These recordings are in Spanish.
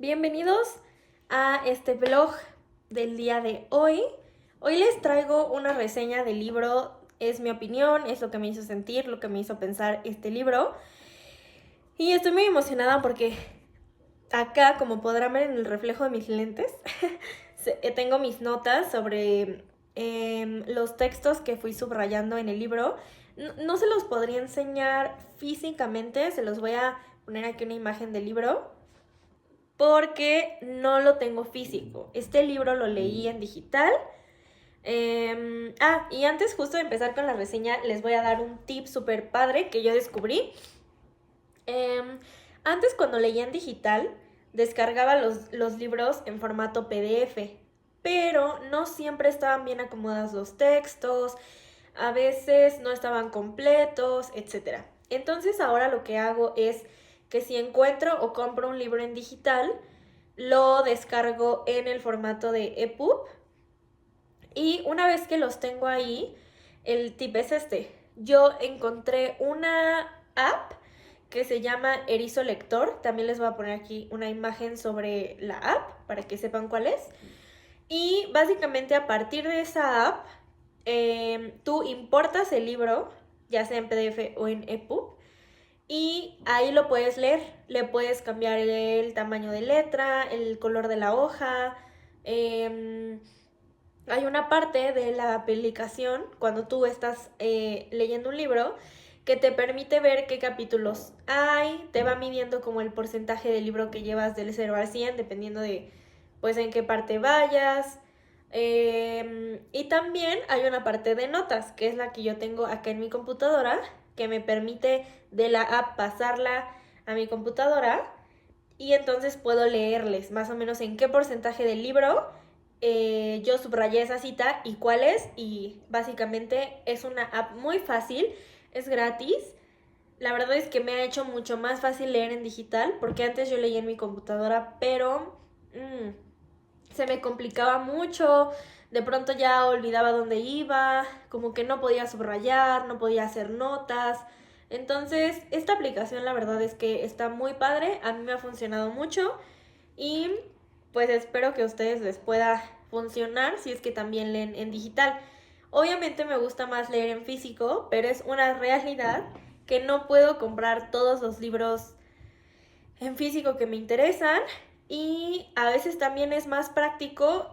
Bienvenidos a este vlog del día de hoy. Hoy les traigo una reseña del libro, es mi opinión, es lo que me hizo sentir, lo que me hizo pensar este libro. Y estoy muy emocionada porque acá, como podrán ver en el reflejo de mis lentes, tengo mis notas sobre los textos que fui subrayando en el libro. No se los podría enseñar físicamente, se los voy a poner aquí una imagen del libro, porque no lo tengo físico. Este libro lo leí en digital. Y antes justo de empezar con la reseña, les voy a dar un tip súper padre que yo descubrí. Antes, cuando leía en digital, descargaba los libros en formato PDF, pero no siempre estaban bien acomodados los textos, a veces no estaban completos, etc. Entonces ahora lo que hago es que si encuentro o compro un libro en digital, lo descargo en el formato de EPUB, y una vez que los tengo ahí, el tip es este. Yo encontré una app que se llama Erizo Lector. También les voy a poner aquí una imagen sobre la app para que sepan cuál es. Y básicamente a partir de esa app, tú importas el libro, ya sea en PDF o en EPUB, y ahí lo puedes leer. Le puedes cambiar el tamaño de letra, el color de la hoja. Hay una parte de la aplicación, cuando tú estás leyendo un libro, que te permite ver qué capítulos hay, te va midiendo como el porcentaje del libro que llevas del 0 al 100, dependiendo de pues en qué parte vayas. Y también hay una parte de notas, que es la que yo tengo acá en mi computadora, que me permite de la app pasarla a mi computadora, y entonces puedo leerles más o menos en qué porcentaje del libro yo subrayé esa cita y cuál es. Y básicamente es una app muy fácil, es gratis. La verdad es que me ha hecho mucho más fácil leer en digital, porque antes yo leía en mi computadora, pero se me complicaba mucho. De pronto ya olvidaba dónde iba, como que no podía subrayar, no podía hacer notas. Entonces, esta aplicación la verdad es que está muy padre, a mí me ha funcionado mucho y pues espero que a ustedes les pueda funcionar si es que también leen en digital. Obviamente me gusta más leer en físico, pero es una realidad que no puedo comprar todos los libros en físico que me interesan, y a veces también es más práctico,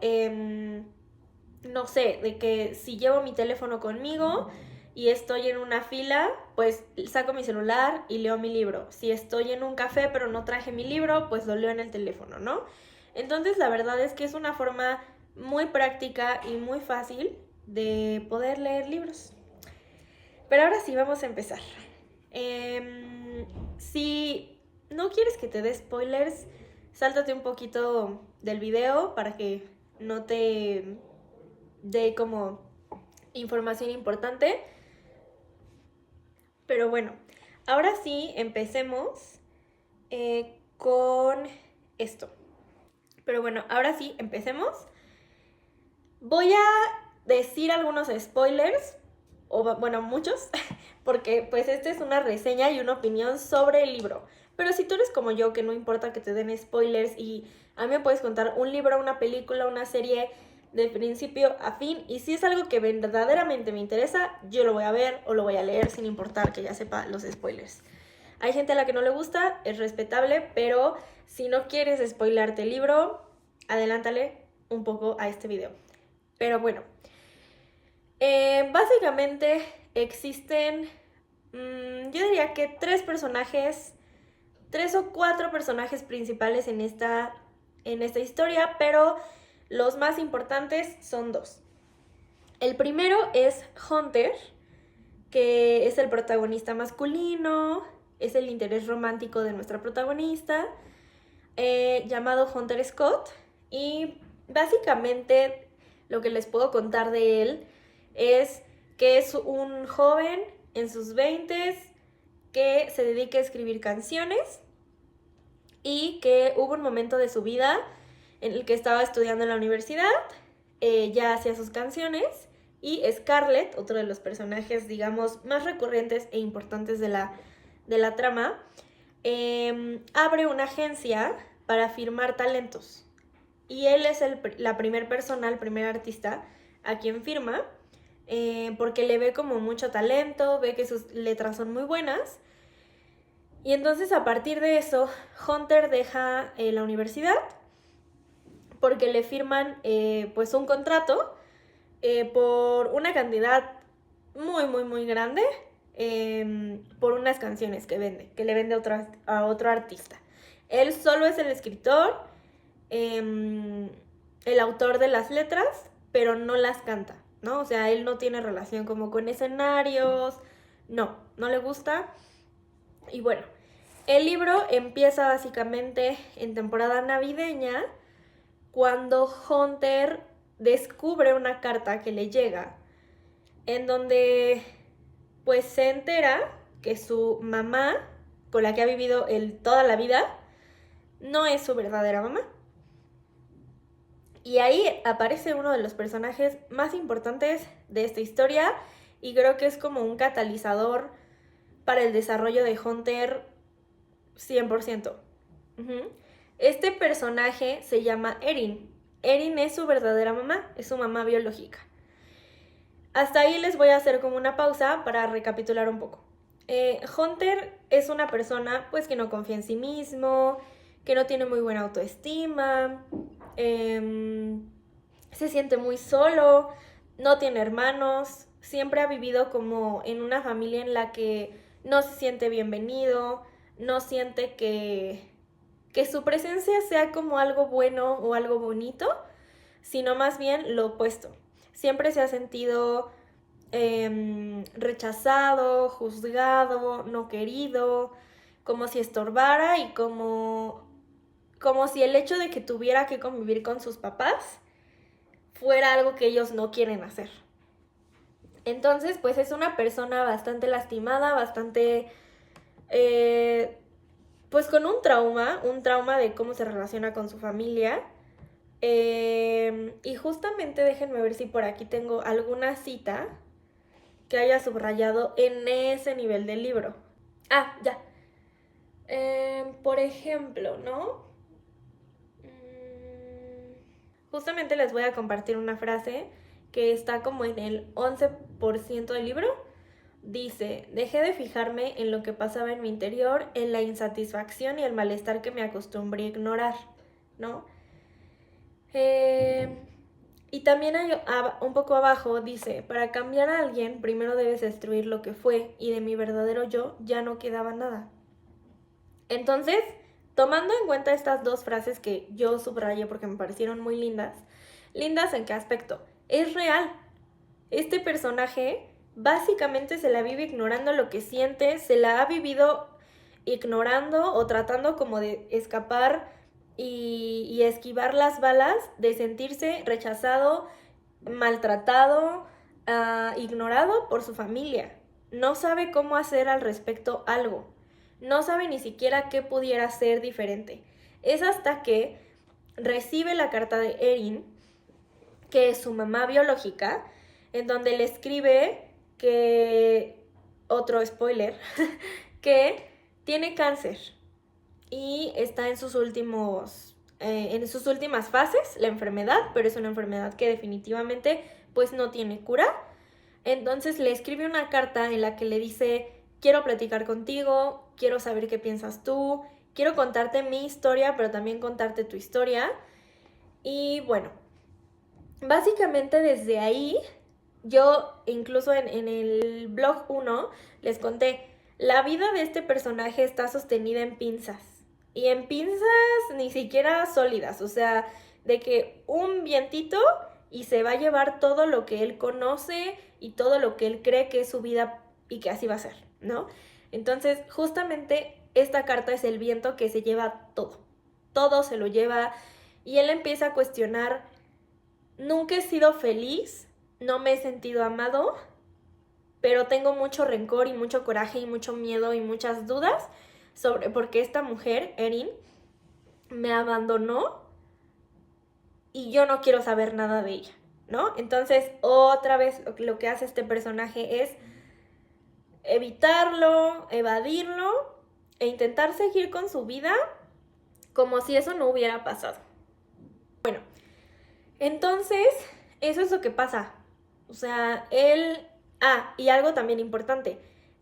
no sé, de que si llevo mi teléfono conmigo y estoy en una fila, pues saco mi celular y leo mi libro. Si estoy en un café pero no traje mi libro, pues lo leo en el teléfono, ¿no? Entonces la verdad es que es una forma muy práctica y muy fácil de poder leer libros. Pero ahora sí, vamos a empezar. Si no quieres que te dé spoilers, sáltate un poquito del video para que no te dé como información importante. Pero bueno, ahora sí, empecemos con esto. Pero bueno, ahora sí, empecemos. Voy a decir algunos spoilers, o bueno, muchos, porque pues esta es una reseña y una opinión sobre el libro. Pero si tú eres como yo, que no importa que te den spoilers, y a mí me puedes contar un libro, una película, una serie de principio a fin, y si es algo que verdaderamente me interesa, yo lo voy a ver o lo voy a leer sin importar que ya sepa los spoilers. Hay gente a la que no le gusta, es respetable, pero si no quieres spoilarte el libro, adelántale un poco a este video. Pero bueno, básicamente existen, yo diría que tres o cuatro personajes principales en esta historia, pero los más importantes son dos. El primero es Hunter, que es el protagonista masculino, es el interés romántico de nuestra protagonista, llamado Hunter Scott. Y básicamente lo que les puedo contar de él es que es un joven en sus 20s que se dedica a escribir canciones, y que hubo un momento de su vida en el que estaba estudiando en la universidad, ya hacía sus canciones, y Scarlett, otro de los personajes, digamos, más recurrentes e importantes de la trama, abre una agencia para firmar talentos. Y él es la primera persona, el primer artista a quien firma, porque le ve como mucho talento, ve que sus letras son muy buenas. Y entonces a partir de eso, Hunter deja la universidad porque le firman pues un contrato por una cantidad muy, muy, muy grande por unas canciones que le vende a otro artista. Él solo es el escritor, el autor de las letras, pero no las canta, ¿no? O sea, él no tiene relación como con escenarios, no le gusta. Y bueno, el libro empieza básicamente en temporada navideña, cuando Hunter descubre una carta que le llega, en donde pues se entera que su mamá, con la que ha vivido él toda la vida, no es su verdadera mamá. Y ahí aparece uno de los personajes más importantes de esta historia y creo que es como un catalizador para el desarrollo de Hunter 100%. Este personaje se llama Erin. Erin es su verdadera mamá, es su mamá biológica. Hasta ahí les voy a hacer como una pausa para recapitular un poco. Hunter es una persona pues que no confía en sí mismo, que no tiene muy buena autoestima, se siente muy solo, no tiene hermanos, siempre ha vivido como en una familia en la que no se siente bienvenido, no siente que su presencia sea como algo bueno o algo bonito, sino más bien lo opuesto. Siempre se ha sentido rechazado, juzgado, no querido, como si estorbara y como si el hecho de que tuviera que convivir con sus papás fuera algo que ellos no quieren hacer. Entonces, pues es una persona bastante lastimada, bastante pues con un trauma de cómo se relaciona con su familia. Y justamente déjenme ver si por aquí tengo alguna cita que haya subrayado en ese nivel del libro. Ah, ya. Por ejemplo, ¿no? Justamente les voy a compartir una frase que está como en el 11% del libro. Dice, dejé de fijarme en lo que pasaba en mi interior, en la insatisfacción y el malestar que me acostumbré a ignorar, ¿no? Y también hay un poco abajo, dice, para cambiar a alguien, primero debes destruir lo que fue, y de mi verdadero yo ya no quedaba nada. Entonces, tomando en cuenta estas dos frases que yo subrayé porque me parecieron muy lindas, ¿lindas en qué aspecto? Es real. Este personaje básicamente se la vive ignorando lo que siente, se la ha vivido ignorando o tratando como de escapar y esquivar las balas, de sentirse rechazado, maltratado, ignorado por su familia. No sabe cómo hacer al respecto algo. No sabe ni siquiera qué pudiera ser diferente. Es hasta que recibe la carta de Erin, que es su mamá biológica, en donde le escribe que, otro spoiler, que tiene cáncer y está en sus últimas fases, la enfermedad, pero es una enfermedad que definitivamente pues no tiene cura. Entonces le escribe una carta en la que le dice, quiero platicar contigo, quiero saber qué piensas tú, quiero contarte mi historia, pero también contarte tu historia. Y bueno, básicamente desde ahí, yo incluso en el blog 1 les conté, la vida de este personaje está sostenida en pinzas. Y en pinzas ni siquiera sólidas, o sea, de que un vientito y se va a llevar todo lo que él conoce y todo lo que él cree que es su vida y que así va a ser, ¿no? Entonces, justamente esta carta es el viento que se lleva todo. Todo se lo lleva y él empieza a cuestionar, nunca he sido feliz, no me he sentido amado, pero tengo mucho rencor y mucho coraje y mucho miedo y muchas dudas sobre por qué esta mujer, Erin, me abandonó y yo no quiero saber nada de ella, ¿no? Entonces, otra vez lo que hace este personaje es evitarlo, evadirlo e intentar seguir con su vida como si eso no hubiera pasado. Bueno, entonces, eso es lo que pasa. O sea, él... Ah, y algo también importante.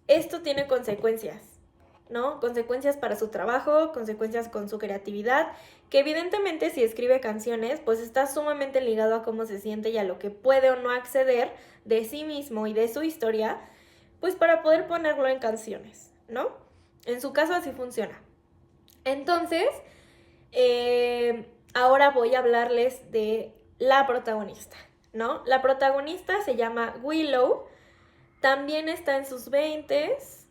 Esto tiene consecuencias, ¿no? Consecuencias para su trabajo, consecuencias con su creatividad, que evidentemente si escribe canciones, pues está sumamente ligado a cómo se siente y a lo que puede o no acceder de sí mismo y de su historia, pues para poder ponerlo en canciones, ¿no? En su caso así funciona. Entonces, ahora voy a hablarles de la protagonista, ¿no? La protagonista se llama Willow, también está en sus 20s,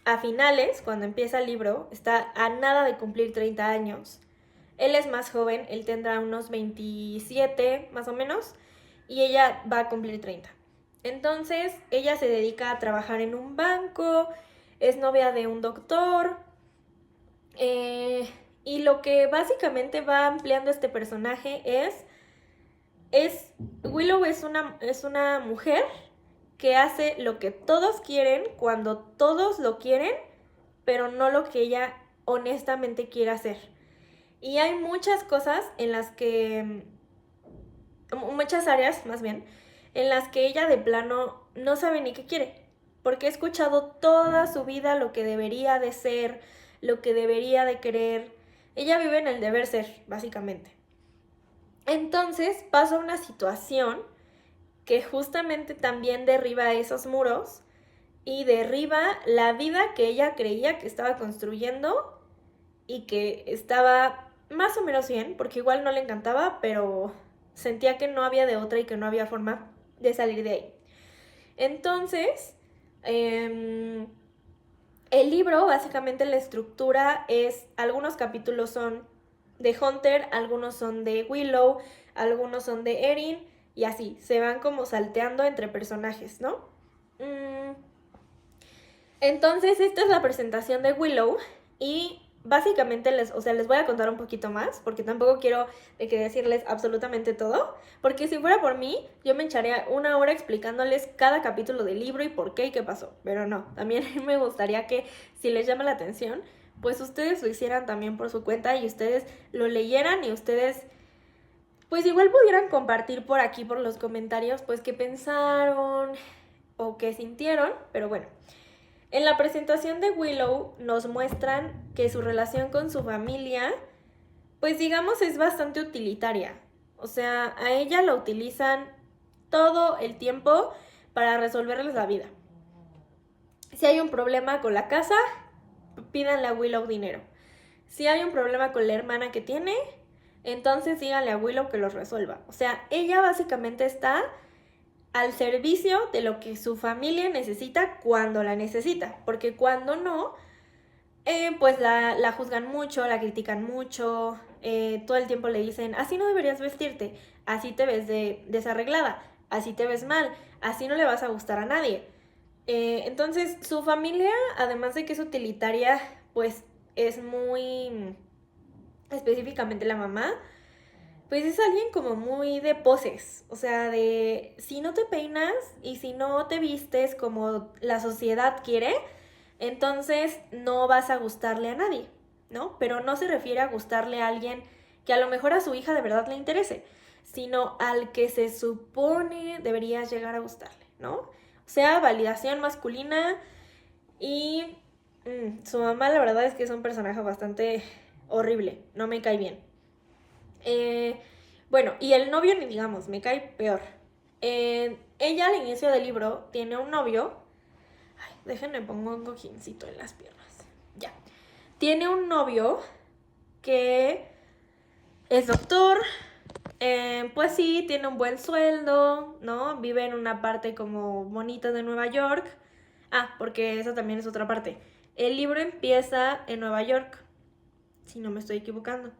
a finales, cuando empieza el libro, está a nada de cumplir 30 años. Él es más joven, él tendrá unos 27 más o menos, y ella va a cumplir 30. Entonces, ella se dedica a trabajar en un banco, es novia de un doctor, y lo que básicamente va ampliando este personaje Willow es una mujer que hace lo que todos quieren cuando todos lo quieren, pero no lo que ella honestamente quiere hacer. Y hay muchas cosas en las que, muchas áreas más bien, en las que ella de plano no sabe ni qué quiere, porque ha escuchado toda su vida lo que debería de ser, lo que debería de querer. Ella vive en el deber ser, básicamente. Entonces pasa una situación que justamente también derriba esos muros y derriba la vida que ella creía que estaba construyendo y que estaba más o menos bien, porque igual no le encantaba, pero sentía que no había de otra y que no había forma de salir de ahí. Entonces, el libro, básicamente la estructura es, algunos capítulos son de Hunter, algunos son de Willow, algunos son de Erin, y así, se van como salteando entre personajes, ¿no? Entonces, esta es la presentación de Willow, y básicamente les voy a contar un poquito más, porque tampoco quiero decirles absolutamente todo, porque si fuera por mí, yo me echaría 1 hora explicándoles cada capítulo del libro y por qué y qué pasó, pero no, también me gustaría que si les llama la atención, pues ustedes lo hicieran también por su cuenta y ustedes lo leyeran y ustedes pues igual pudieran compartir por aquí, por los comentarios, pues qué pensaron o qué sintieron, pero bueno. En la presentación de Willow nos muestran que su relación con su familia, pues digamos es bastante utilitaria. O sea, a ella la utilizan todo el tiempo para resolverles la vida. Si hay un problema con la casa, pídanle a Willow dinero. Si hay un problema con la hermana que tiene, entonces díganle a Willow que los resuelva. O sea, ella básicamente está al servicio de lo que su familia necesita cuando la necesita. Porque cuando no, pues la juzgan mucho, la critican mucho, todo el tiempo le dicen, así no deberías vestirte, así te ves desarreglada, así te ves mal, así no le vas a gustar a nadie. Entonces, su familia, además de que es utilitaria, pues es muy, específicamente la mamá, pues es alguien como muy de poses, o sea, de si no te peinas y si no te vistes como la sociedad quiere, entonces no vas a gustarle a nadie, ¿no? Pero no se refiere a gustarle a alguien que a lo mejor a su hija de verdad le interese, sino al que se supone deberías llegar a gustarle, ¿no? O sea, validación masculina y su mamá la verdad es que es un personaje bastante horrible, no me cae bien. Bueno, y el novio ni digamos, me cae peor. Ella al inicio del libro tiene un novio. Ay, déjenme pongo un cojincito en las piernas. Ya. Tiene un novio que es doctor. Pues sí, tiene un buen sueldo, ¿no? Vive en una parte como bonita de Nueva York. Ah, porque esa también es otra parte. El libro empieza en Nueva York, si no me estoy equivocando.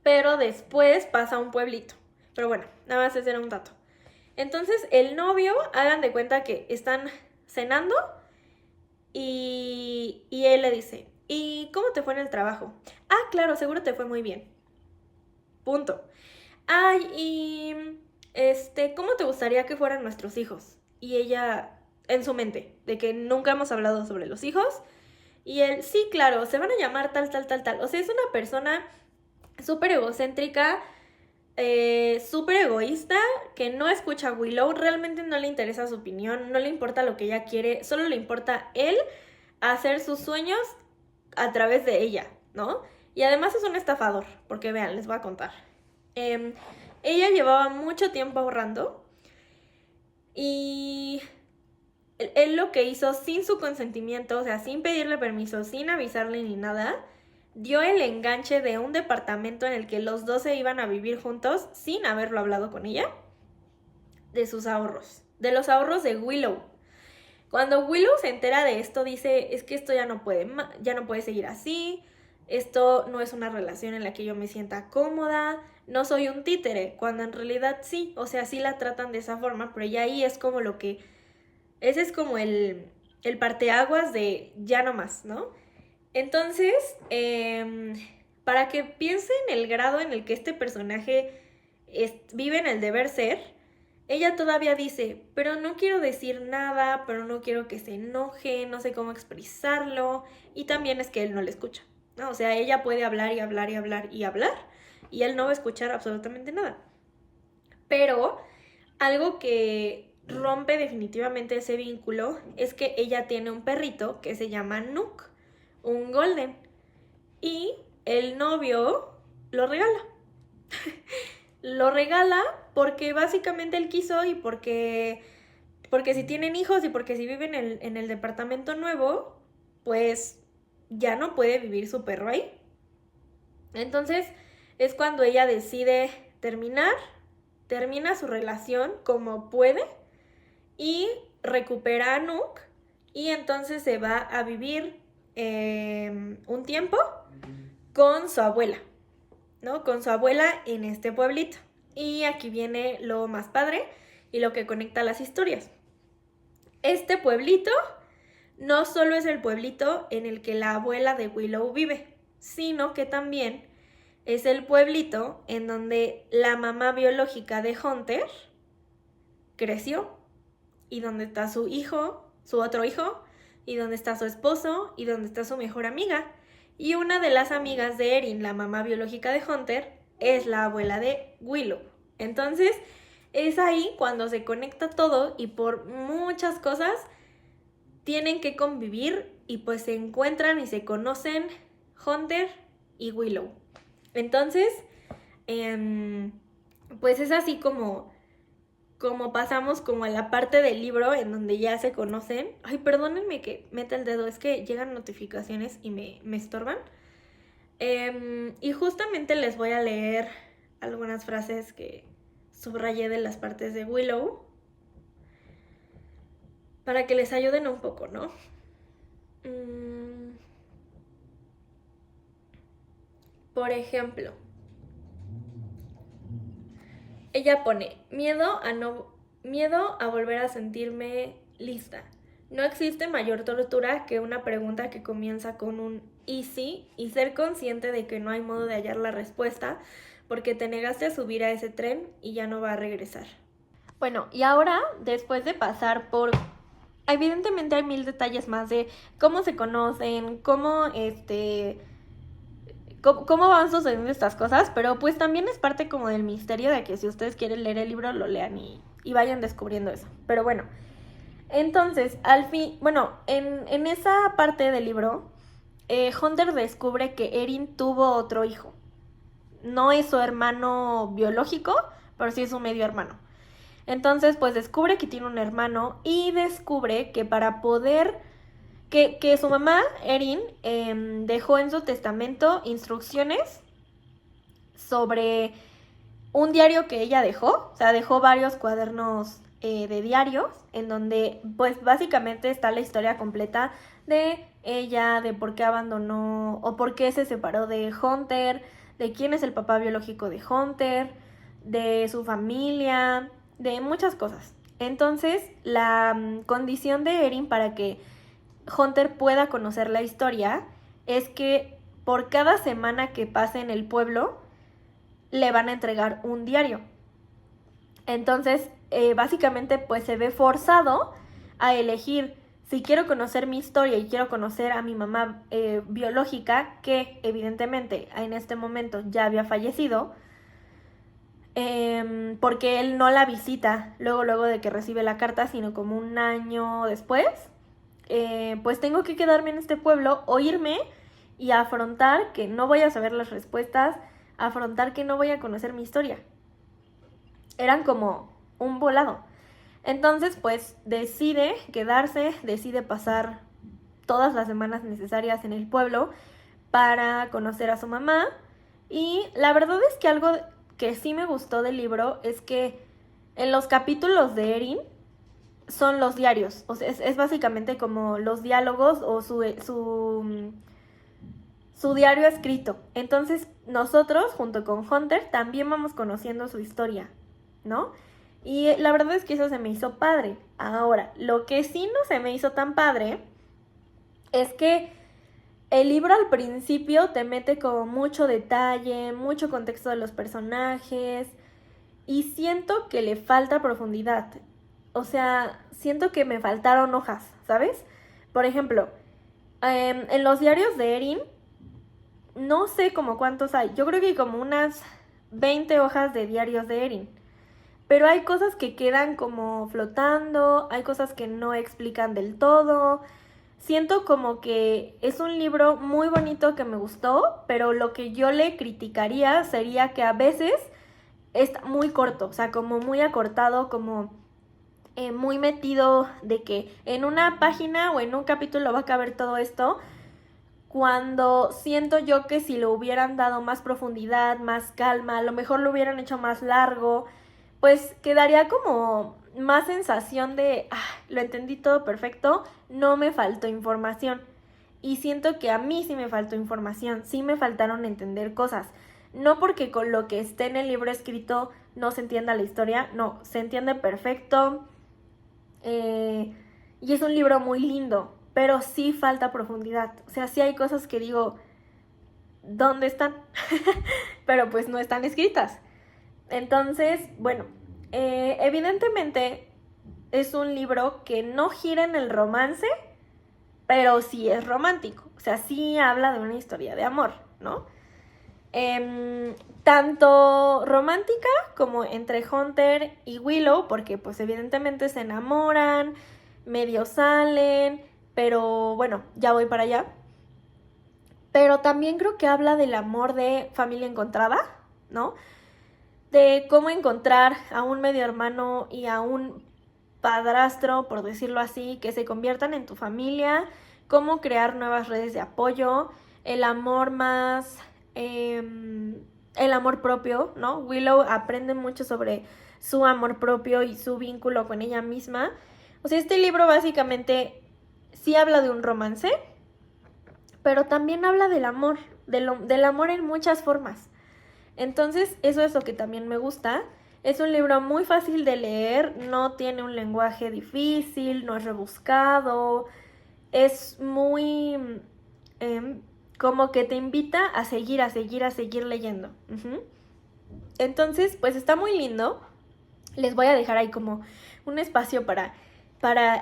Pero después pasa a un pueblito. Pero bueno, nada más ese era un dato. Entonces el novio, hagan de cuenta que están cenando y él le dice, ¿y cómo te fue en el trabajo? Ah, claro, seguro te fue muy bien. Punto. Ay, y ¿cómo te gustaría que fueran nuestros hijos? Y ella, en su mente, de que nunca hemos hablado sobre los hijos Y él, sí, claro, se van a llamar tal, tal, tal, tal. O sea, es una persona súper egocéntrica, súper egoísta, que no escucha a Willow, realmente no le interesa su opinión, no le importa lo que ella quiere, solo le importa él hacer sus sueños a través de ella, ¿no? Y además es un estafador, porque vean, les voy a contar. Ella llevaba mucho tiempo ahorrando y él lo que hizo sin su consentimiento, o sea, sin pedirle permiso, sin avisarle ni nada, dio el enganche de un departamento en el que los dos se iban a vivir juntos sin haberlo hablado con ella, de sus ahorros, de los ahorros de Willow. Cuando Willow se entera de esto, dice, es que esto ya no puede seguir así, esto no es una relación en la que yo me sienta cómoda, no soy un títere, cuando en realidad sí, o sea, sí la tratan de esa forma, pero ya ahí es como ese es como el parteaguas de ya no más, ¿no? Entonces, para que piensen el grado en el que este personaje vive en el deber ser, ella todavía dice, pero no quiero decir nada, pero no quiero que se enoje, no sé cómo expresarlo, y también es que él no le escucha, ¿no? O sea, ella puede hablar y hablar y hablar y hablar, y él no va a escuchar absolutamente nada. Pero algo que rompe definitivamente ese vínculo es que ella tiene un perrito que se llama Nook, un golden, y el novio lo regala. Lo regala porque básicamente él quiso y porque si tienen hijos y porque si viven en el departamento nuevo, pues ya no puede vivir su perro ahí. Entonces es cuando ella decide termina su relación como puede y recupera a Nook y entonces se va a vivir un tiempo con su abuela, ¿no? Con su abuela en este pueblito. Y aquí viene lo más padre y lo que conecta las historias. Este pueblito no solo es el pueblito en el que la abuela de Willow vive, sino que también es el pueblito en donde la mamá biológica de Hunter creció y donde está su hijo, su otro hijo, y donde está su esposo y donde está su mejor amiga. Y una de las amigas de Erin, la mamá biológica de Hunter, es la abuela de Willow. Entonces, es ahí cuando se conecta todo y por muchas cosas tienen que convivir y pues se encuentran y se conocen Hunter y Willow. Entonces, pues es así como pasamos como a la parte del libro en donde ya se conocen. Ay, perdónenme que meta el dedo, es que llegan notificaciones y me estorban. Y justamente les voy a leer algunas frases que subrayé de las partes de Willow para que les ayuden un poco, ¿no? Por ejemplo, ella pone, miedo a volver a sentirme lista. No existe mayor tortura que una pregunta que comienza con un ¿y sí? Y ser consciente de que no hay modo de hallar la respuesta porque te negaste a subir a ese tren y ya no va a regresar. Bueno, y ahora, después de pasar por... Evidentemente hay 1000 detalles más de cómo se conocen, cómo van sucediendo estas cosas, pero pues también es parte como del misterio de que si ustedes quieren leer el libro, lo lean y vayan descubriendo eso. Pero bueno, entonces, al fin, bueno, en esa parte del libro, Hunter descubre que Erin tuvo otro hijo. No es su hermano biológico, pero sí es su medio hermano. Entonces, pues descubre que tiene un hermano y descubre que para poder... Que su mamá, Erin, dejó en su testamento instrucciones sobre un diario que ella dejó. O sea, dejó varios cuadernos de diarios en donde, pues, básicamente está la historia completa de ella, de por qué abandonó o por qué se separó de Hunter, de quién es el papá biológico de Hunter, de su familia, de muchas cosas. Entonces, la condición de Erin para que Hunter pueda conocer la historia es que por cada semana que pase en el pueblo le van a entregar un diario. Entonces, básicamente, pues se ve forzado a elegir si quiero conocer mi historia y quiero conocer a mi mamá biológica, que evidentemente en este momento ya había fallecido, porque él no la visita luego de que recibe la carta, sino como un año después, pues tengo que quedarme en este pueblo o irme y afrontar que no voy a saber las respuestas, afrontar que no voy a conocer mi historia. Eran como un volado. Entonces, pues decide quedarse, decide pasar todas las semanas necesarias en el pueblo para conocer a su mamá. Y la verdad es que algo que sí me gustó del libro es que en los capítulos de Erin son los diarios. O sea, es básicamente como los diálogos o su diario escrito. Entonces nosotros, junto con Hunter, también vamos conociendo su historia, ¿no? Y la verdad es que eso se me hizo padre. Ahora, lo que sí no se me hizo tan padre es que el libro al principio te mete como mucho detalle, mucho contexto de los personajes y siento que le falta profundidad. O sea, siento que me faltaron hojas, ¿sabes? Por ejemplo, en los diarios de Erin, no sé como cuántos hay. Yo creo que hay como unas 20 hojas de diarios de Erin. Pero hay cosas que quedan como flotando, hay cosas que no explican del todo. Siento como que es un libro muy bonito que me gustó, pero lo que yo le criticaría sería que a veces está muy corto, o sea, como muy acortado, como muy metido de que en una página o en un capítulo va a caber todo esto, cuando siento yo que si lo hubieran dado más profundidad, más calma, a lo mejor lo hubieran hecho más largo, pues quedaría como más sensación de, lo entendí todo perfecto, no me faltó información. Y siento que a mí sí me faltó información, sí me faltaron entender cosas. No porque con lo que esté en el libro escrito no se entienda la historia, no, se entiende perfecto. Y es un libro muy lindo, pero sí falta profundidad. O sea, sí hay cosas que digo, ¿dónde están? Pero pues no están escritas. Entonces, bueno, evidentemente es un libro que no gira en el romance, pero sí es romántico. O sea, sí habla de una historia de amor, ¿no? Tanto romántica como entre Hunter y Willow, porque pues evidentemente se enamoran, medio salen, pero bueno, ya voy para allá. Pero también creo que habla del amor de familia encontrada, ¿no? De cómo encontrar a un medio hermano y a un padrastro, por decirlo así, que se conviertan en tu familia, cómo crear nuevas redes de apoyo, el amor más, el amor propio, ¿no? Willow aprende mucho sobre su amor propio y su vínculo con ella misma. O sea, este libro básicamente sí habla de un romance, pero también habla del amor, del amor en muchas formas. Entonces, eso es lo que también me gusta. Es un libro muy fácil de leer, no tiene un lenguaje difícil, no es rebuscado, es muy como que te invita a seguir, a seguir, a seguir leyendo. Entonces, pues está muy lindo. Les voy a dejar ahí como un espacio para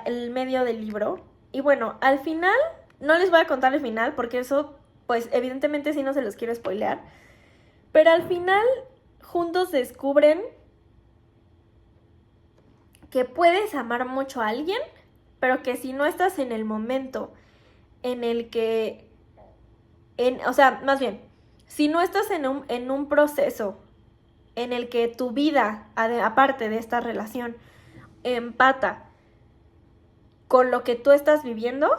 el medio del libro. Y bueno, al final, no les voy a contar el final porque eso, pues evidentemente sí no se los quiero spoilear. Pero al final, juntos descubren que puedes amar mucho a alguien, pero que si no estás en el momento en el que, o sea, más bien, si no estás en un proceso en el que tu vida, aparte de esta relación, empata con lo que tú estás viviendo,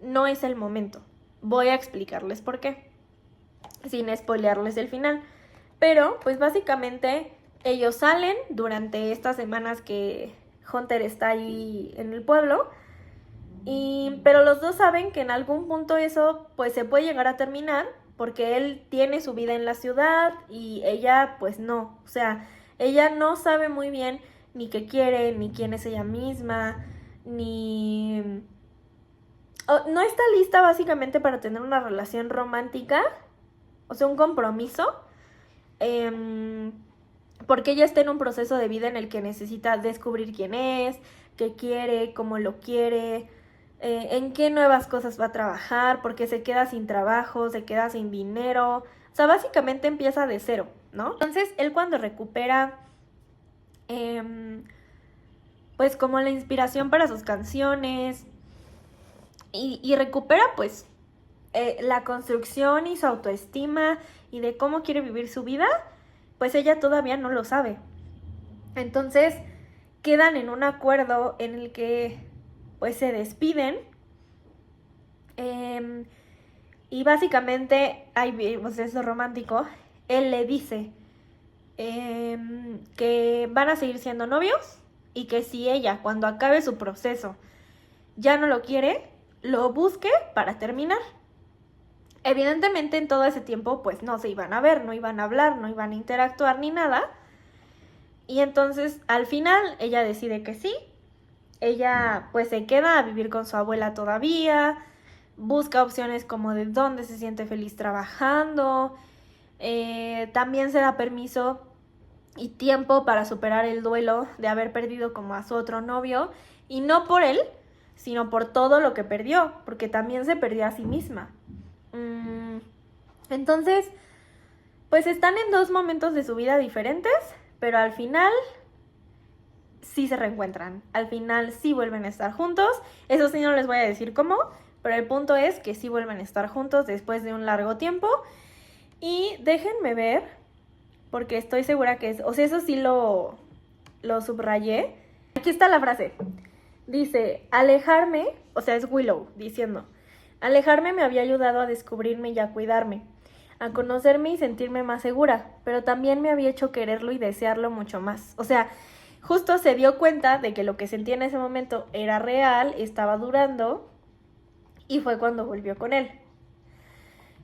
no es el momento. Voy a explicarles por qué, sin spoilearles el final. Pero, pues básicamente, ellos salen durante estas semanas que Hunter está ahí en el pueblo. Pero los dos saben que en algún punto eso pues se puede llegar a terminar porque él tiene su vida en la ciudad y ella pues no. O sea, ella no sabe muy bien ni qué quiere, ni quién es ella misma, ni... no está lista básicamente para tener una relación romántica, o sea, un compromiso. Porque ella está en un proceso de vida en el que necesita descubrir quién es, qué quiere, cómo lo quiere, en qué nuevas cosas va a trabajar, porque se queda sin trabajo, se queda sin dinero. O sea, básicamente empieza de cero, ¿no? Entonces, él cuando recupera, pues como la inspiración para sus canciones y recupera, pues, la construcción y su autoestima y de cómo quiere vivir su vida, pues ella todavía no lo sabe. Entonces quedan en un acuerdo en el que pues se despiden, y básicamente hay pues eso romántico. Él le dice que van a seguir siendo novios y que si ella cuando acabe su proceso ya no lo quiere, lo busque para terminar. Evidentemente en todo ese tiempo pues no se iban a ver, no iban a hablar, no iban a interactuar ni nada. Y entonces al final ella decide que sí. Ella pues se queda a vivir con su abuela todavía, busca opciones como de dónde se siente feliz trabajando, también se da permiso y tiempo para superar el duelo de haber perdido como a su otro novio, y no por él, sino por todo lo que perdió, porque también se perdió a sí misma. Entonces, pues están en dos momentos de su vida diferentes, pero al final sí se reencuentran, al final sí vuelven a estar juntos. Eso sí no les voy a decir cómo, pero el punto es que sí vuelven a estar juntos después de un largo tiempo. Y déjenme ver, porque estoy segura que es, o sea, eso sí lo subrayé. Aquí está la frase. Dice, alejarme, o sea, es Willow diciendo, alejarme me había ayudado a descubrirme y a cuidarme, a conocerme y sentirme más segura, pero también me había hecho quererlo y desearlo mucho más. O sea, justo se dio cuenta de que lo que sentía en ese momento era real, estaba durando, y fue cuando volvió con él.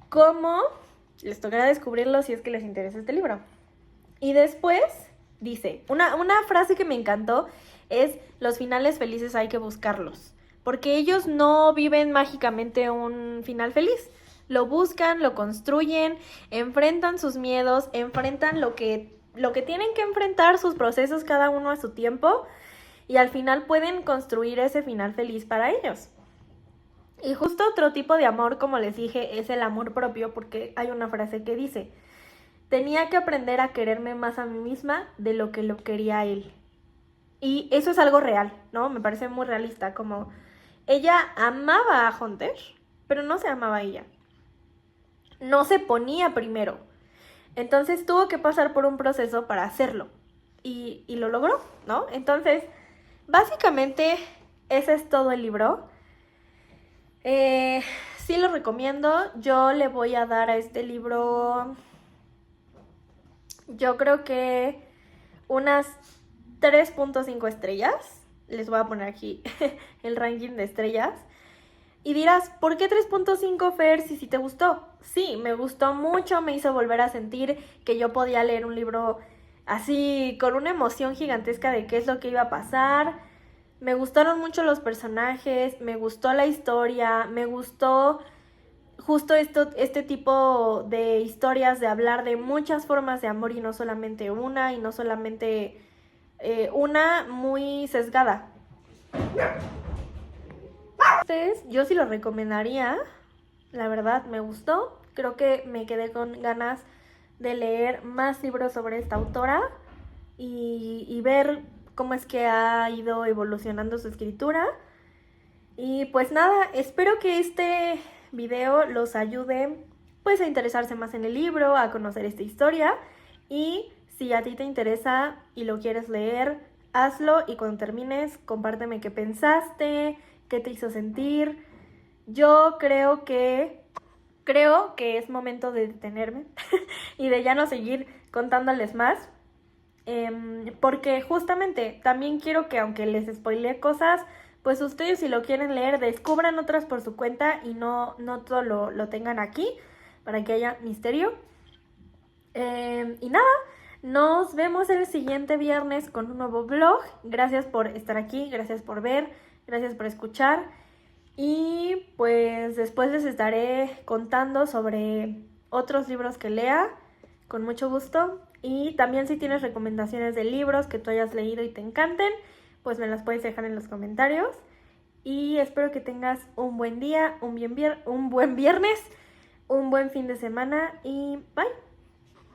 ¿Cómo? Les tocará descubrirlo si es que les interesa este libro. Y después dice, una frase que me encantó es, los finales felices hay que buscarlos, porque ellos no viven mágicamente un final feliz. Lo buscan, lo construyen, enfrentan sus miedos, enfrentan lo que tienen que enfrentar, sus procesos cada uno a su tiempo, y al final pueden construir ese final feliz para ellos. Y justo otro tipo de amor, como les dije, es el amor propio, porque hay una frase que dice, tenía que aprender a quererme más a mí misma de lo que lo quería él. Y eso es algo real, ¿no? Me parece muy realista, como ella amaba a Hunter, pero no se amaba a ella. No se ponía primero. Entonces tuvo que pasar por un proceso para hacerlo. Y lo logró, ¿no? Entonces, básicamente, ese es todo el libro. Sí lo recomiendo. Yo le voy a dar a este libro, yo creo que unas 3.5 estrellas. Les voy a poner aquí el ranking de estrellas. Y dirás, ¿por qué 3.5, Fer, si te gustó? Sí, me gustó mucho, me hizo volver a sentir que yo podía leer un libro así, con una emoción gigantesca de qué es lo que iba a pasar. Me gustaron mucho los personajes, me gustó la historia, me gustó justo este tipo de historias, de hablar de muchas formas de amor y no solamente una, y no solamente una muy sesgada. Entonces, yo sí lo recomendaría, la verdad me gustó, creo que me quedé con ganas de leer más libros sobre esta autora y ver cómo es que ha ido evolucionando su escritura. Y pues nada, espero que este video los ayude pues a interesarse más en el libro, a conocer esta historia, y si a ti te interesa y lo quieres leer, hazlo, y cuando termines compárteme qué pensaste, qué te hizo sentir. Yo creo que es momento de detenerme y de ya no seguir contándoles más, porque justamente también quiero que, aunque les spoileé cosas, pues ustedes, si lo quieren leer, descubran otras por su cuenta y no todo lo tengan aquí, para que haya misterio. Y nada, nos vemos el siguiente viernes con un nuevo vlog. Gracias por estar aquí, gracias por ver, gracias por escuchar. Y pues después les estaré contando sobre otros libros que lea, con mucho gusto. Y también, si tienes recomendaciones de libros que tú hayas leído y te encanten, pues me las puedes dejar en los comentarios. y espero que tengas un buen día, un buen viernes, un buen fin de semana y bye.